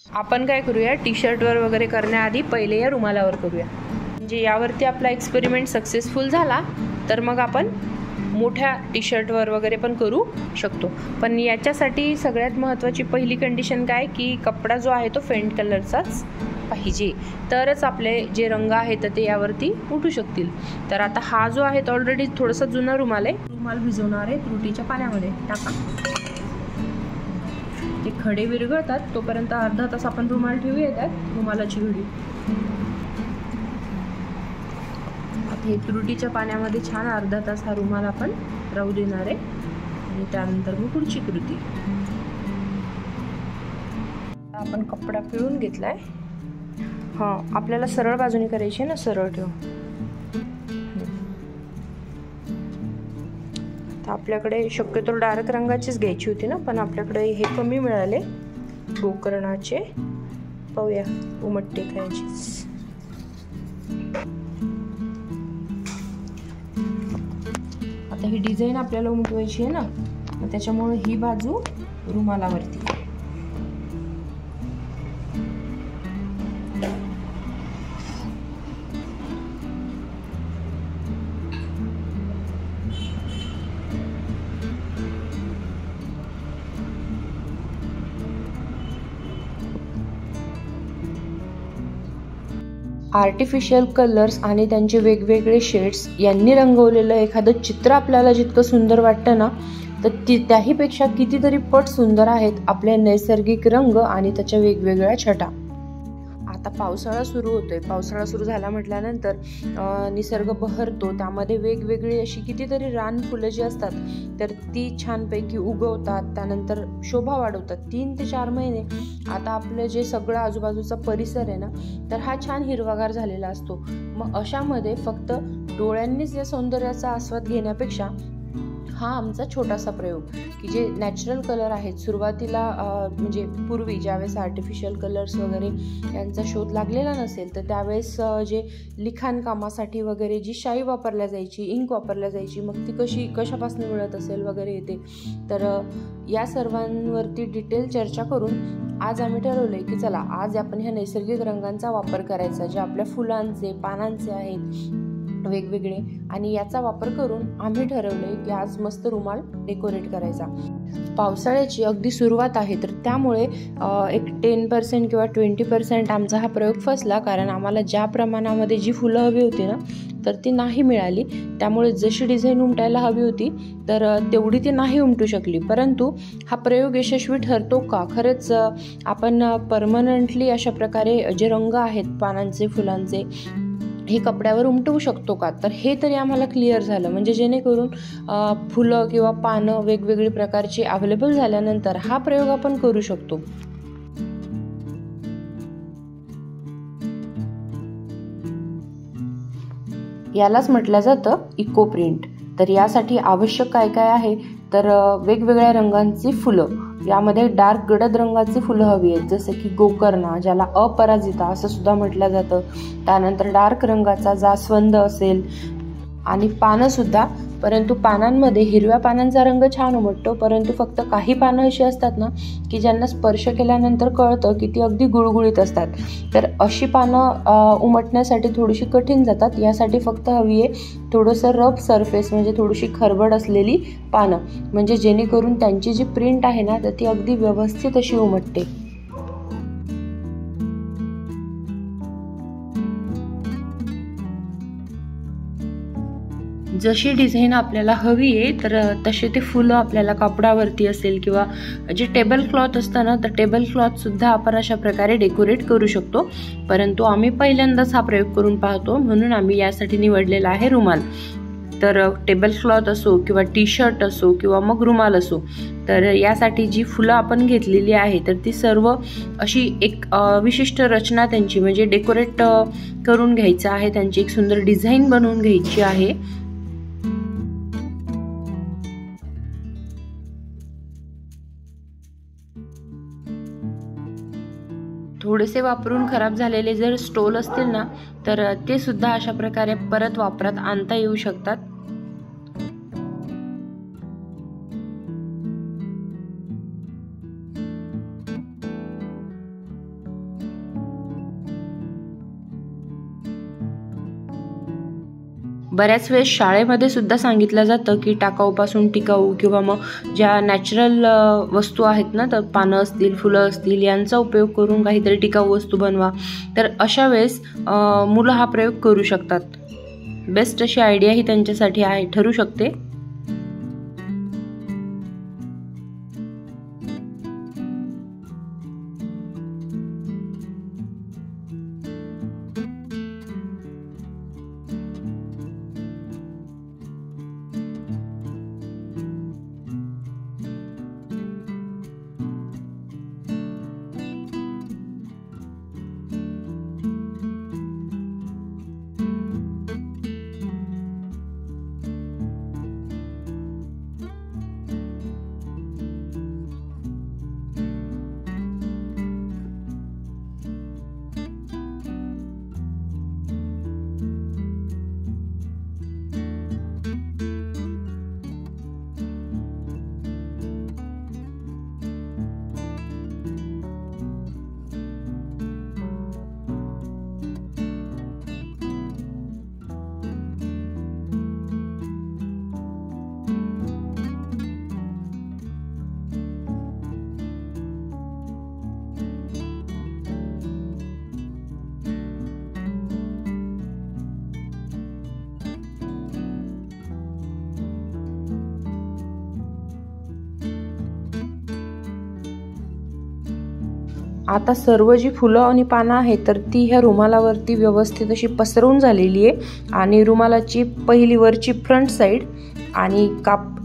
आपण काय करूया, टी शर्टवर वगैरे करण्याआधी पहिले या रुमालावर करूया. म्हणजे यावरती आपला एक्सपेरिमेंट सक्सेसफुल झाला तर मग आपण मोठ्या टी शर्टवर वगैरे पण करू शकतो. पण याच्यासाठी सगळ्यात महत्त्वाची पहिली कंडिशन काय की कपडा जो आहे तो फेंट कलरचाच पाहिजे, तरच आपले जे रंग आहेत ते यावरती उठू शकतील. तर आता हा जो आहे तो ऑलरेडी थोडासा जुना रुमाल आहे. रुमाल भिजवणार आहे त्रुटीच्या पाण्यामध्ये टाका. ते खडे विरघळतात तोपर्यंत अर्धा तास आपण रुमाल ठेवूया त्यात रुमालाची घडी. आता हे त्रुटीच्या पाण्यामध्ये छान अर्धा तास हा रुमाल आपण राहू देणार आहे आणि त्यानंतर मग पुढची कृती. आपण कपडा पिळून घेतलाय. हां, आपल्याला सरळ बाजूने करायची आहे ना, सरळ ठेव. तर आपल्याकडे शक्यतो डार्क रंगाचीच घ्यायची होती ना, पण आपल्याकडे हे कमी मिळाले गोकर्णाचे. पाहूया उमटते खायचीच. आता ही डिझाईन आपल्याला उमटवायची आहे ना, मग त्याच्यामुळे ही बाजू रुमालावरती. आर्टिफिशियल कलर्स आणि त्यांचे वेगवेगळे शेड्स यांनी रंगवलेलं एखादं चित्र आपल्याला जितकं सुंदर वाटतं ना, तर त्याहीपेक्षा कितीतरी पट सुंदर आहेत आपले नैसर्गिक रंग आणि त्याच्या वेगवेगळ्या छटा. आता पावसाळा सुरू होतोय. पावसाळा सुरू झाला म्हटल्यानंतर निसर्ग बहरतो. त्यामध्ये वेगवेगळी अशी कितीतरी रान फुलं जी असतात तर ती छानपैकी उगवतात, त्यानंतर शोभा वाढवतात. 3 ते 4 महिने आता आपलं जे सगळं आजूबाजूचा परिसर आहे ना, तर हा छान हिरवागार झालेला असतो. मग अशामध्ये फक्त डोळ्यांनीच या सौंदर्याचा आस्वाद घेण्यापेक्षा हा आमचा छोटासा प्रयोग की जे नॅचरल कलर आहेत, सुरुवातीला म्हणजे पूर्वी ज्यावेळेस आर्टिफिशियल कलर्स वगैरे यांचा शोध लागलेला नसेल तर त्यावेळेस जे लिखाण कामासाठी वगैरे जी शाई वापरल्या जायची, इंक वापरल्या जायची, मग ती कशापासून मिळत असेल वगैरे येते. तर या सर्वांवरती डिटेल चर्चा करून आज आम्ही ठरवलंय की चला आज आपण ह्या नैसर्गिक रंगांचा वापर करायचा, जे आपल्या फुलांचे पानांचे आहेत वेगवेगळे, आणि याचा वापर करून आम्ही ठरवलंय की आज मस्त रुमाल डेकोरेट करायचा. पावसाळ्याची अगदी सुरुवात आहे तर त्यामुळे एक 10% किंवा 20% आमचा हा प्रयोग फसला, कारण आम्हाला ज्या प्रमाणामध्ये जी फुलं हवी होती ना तर ती नाही मिळाली. त्यामुळे जशी डिझाईन उमटायला हवी होती तर तेवढी ती नाही उमटू शकली. परंतु हा प्रयोग यशस्वी ठरतो का, खरंच आपण परमनंटली अशा प्रकारे जे रंग आहेत पानांचे फुलांचे हे कपड्यावर उमटवू शकतो का, तर हे तरी आम्हाला क्लिअर झालं. म्हणजे जेणेकरून फुलं किंवा पानं वेगवेगळी प्रकारची अवेलेबल झाल्यानंतर हा प्रयोग आपण करू शकतो. यालाच म्हटलं जातं इको प्रिंट. तर यासाठी आवश्यक काय काय आहे तर वेगवेगळ्या रंगांची फुलं. यामध्ये डार्क गडद रंगाची फुलं हवी आहेत, जसं की गोकर्णा, ज्याला अपराजिता असं सुद्धा म्हटलं जातं. त्यानंतर डार्क रंगाचा जास्वंद असेल आणि पानं सुद्धा. परंतु पानांमध्ये हिरव्या पानांचा रंग छान उमटतो, परंतु फक्त काही पानं अशी असतात ना की ज्यांना स्पर्श केल्यानंतर कळतं की ती अगदी गुळगुळीत असतात. तर अशी पानं उमटण्यासाठी थोडीशी कठीण जातात. यासाठी फक्त हवी आहे थोडंसं रफ सरफेस, म्हणजे थोडीशी खरबड असलेली पानं, म्हणजे जेणेकरून त्यांची जी प्रिंट आहे ना तर ती अगदी व्यवस्थित अशी उमटते. जशी डिझाईन आपल्याला हवी आहे तर तसे ते फुलं आपल्याला कापडावरती असेल किंवा जे टेबल क्लॉथ असतं ना तर टेबल क्लॉथ सुद्धा आपण अशा प्रकारे डेकोरेट करू शकतो. परंतु आम्ही पहिल्यांदाच हा प्रयोग करून पाहतो म्हणून आम्ही यासाठी निवडलेला आहे रुमाल. तर टेबल क्लॉथ असो किंवा टी शर्ट असो किंवा मग रुमाल असो, तर यासाठी जी फुलं आपण घेतलेली आहे तर ती सर्व अशी एक विशिष्ट रचना त्यांची म्हणजे डेकोरेट करून घ्यायचं आहे, त्यांची एक सुंदर डिझाईन बनवून घ्यायची आहे. थोडेसे वापरून खराब झालेले जर स्टोल असतील ना तर ते सुद्धा अशा प्रकारे परत वापरात आणता येऊ शकतात. बऱ्याच वेळेस शाळेमध्ये सुद्धा सांगितलं जातं की टाकाऊपासून टिकाऊ किंवा मग ज्या नॅचरल वस्तू आहेत ना, तर पानं असतील, फुलं असतील, यांचा उपयोग करून काहीतरी टिकाऊ वस्तू बनवा. तर अशा वेळेस मुलं हा प्रयोग करू शकतात. बेस्ट अशी आयडिया ही त्यांच्यासाठी आहे ठरू शकते. आता सर्व जी फुलं आणि पानं आहेत तर ती ह्या रुमालावरती व्यवस्थित अशी पसरवून झालेली आहे. आणि रुमालाची पहिली वरची फ्रंट साईड आणि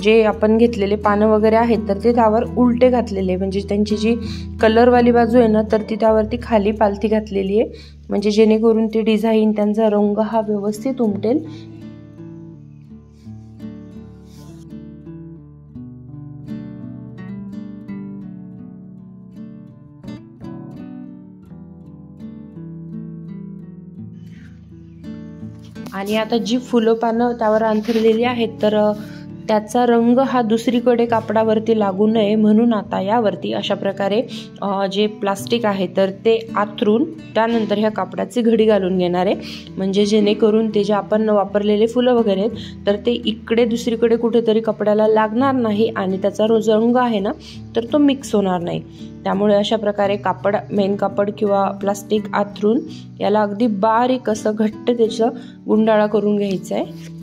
जे आपण घेतलेले पानं वगैरे आहेत तर ते त्यावर उलटे घातलेले, म्हणजे त्यांची जी कलरवाली बाजू आहे ना तर ती त्यावरती खाली पालथी घातलेली आहे, म्हणजे जेणेकरून ती डिझाईन, त्यांचा रंग हा व्यवस्थित उमटेल. आणि आता जी फुलं पानं त्यावर अंथरलेली आहेत तर त्याचा रंग हा दुसरीकडे कापडावरती लागू नये म्हणून आता यावरती अशा प्रकारे जे प्लास्टिक आहे तर ते आथरून त्यानंतर ह्या कापडाची घडी घालून घेणार आहे, म्हणजे जेणेकरून ते जे आपण वापरलेले फुलं वगैरे आहेत तर ते इकडे दुसरीकडे कुठेतरी कपड्याला लागणार नाही आणि त्याचा रंग आहे ना तर तो मिक्स होणार नाही. त्यामुळे अशा प्रकारे कापड, मेन कापड किंवा प्लास्टिक आथरून याला अगदी बारीक असं घट्ट त्याचं गुंडाळा करून घ्यायचं आहे.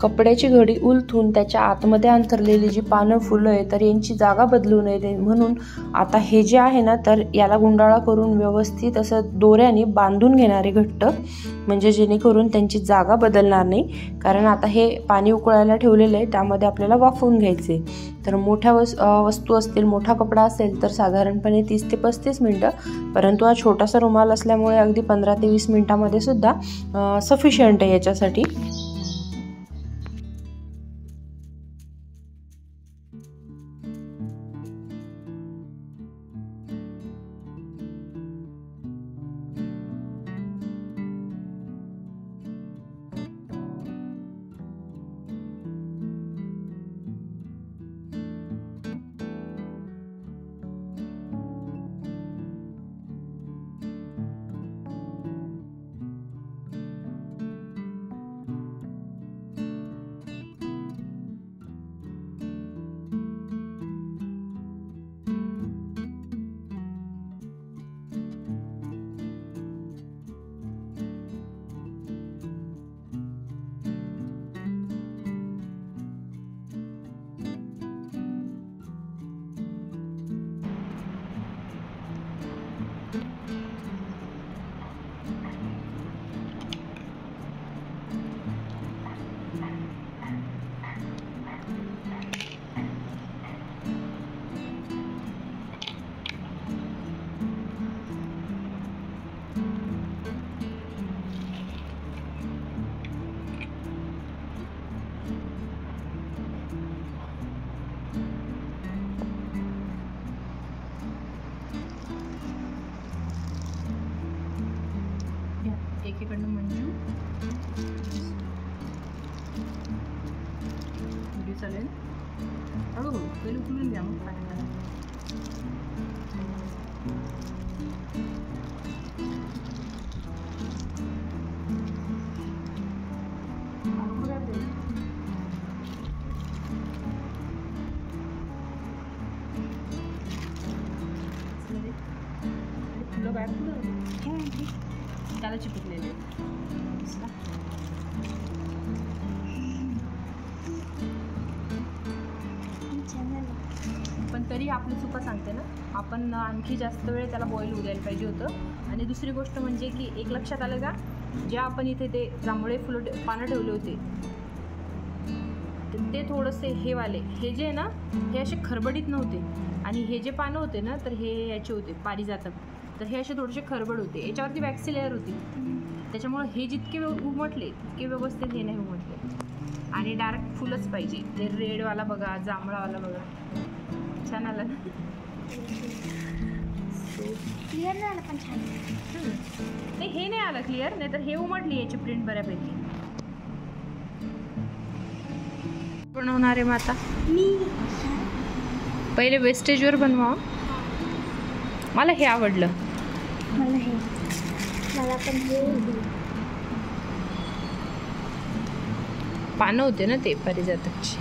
कपड्याची घडी उलथून त्याच्या आतमध्ये अंतरलेली जी पानं फुलं आहे तर यांची जागा बदलू नये म्हणून आता हे जे आहे ना तर याला गुंडाळा करून व्यवस्थित असं दोऱ्याने बांधून घेणारे घट्ट, म्हणजे जेणेकरून त्यांची जागा बदलणार नाही. कारण आता हे पाणी उकळायला ठेवलेलं आहे, त्यामध्ये आपल्याला वाफवून घ्यायचे. तर मोठ्या वस्तू असतील, मोठा कपडा असेल तर साधारणपणे 30 ते 35 मिनटं, परंतु हा छोटासा रुमाल असल्यामुळे अगदी 15 ते 20 मिनटामध्ये सुद्धा सफिशियंट आहे याच्यासाठी. एकीकडनं मंजू पुढे चालेल. हळूहळू पहिले उकळून द्या, मग पाणी टाका. फुलं काय फुलं त्याला चिपकलेले. पण तरी आपली चुका सांगते ना, आपण आणखी जास्त वेळ त्याला बॉईल होऊ द्यायला पाहिजे होतं. आणि दुसरी गोष्ट म्हणजे की एक लक्षात आलं का, जे आपण इथे ते जांभळे फुलं पानं ठेवले होते ते थोडेसे हे जे आहे ना हे असे खरबडीत नव्हते, आणि हे जे पानं होते ना तर हे याचे होते पारिजातक, तर हे असे थोडेसे खरबड होते. याच्यावरती वॅक्सी लेअर होती, त्याच्यामुळे हे जितके उमटले तितके व्यवस्थित हे नाही उमटले. आणि डार्क फुलच पाहिजे, ते रेडवाला बघा, जांभळावाला बघा, छान आला ना. क्लिअर नाही आलं पण छान. नाही हे नाही आलं क्लिअर, नाही तर हे उमटली याची प्रिंट बऱ्यापैकी. बनवणार आहे मग आता मी पहिले वेस्टेजवर बनवा. मला हे आवडलं, मला पण हे पानं होते ना ते पारिजातकची.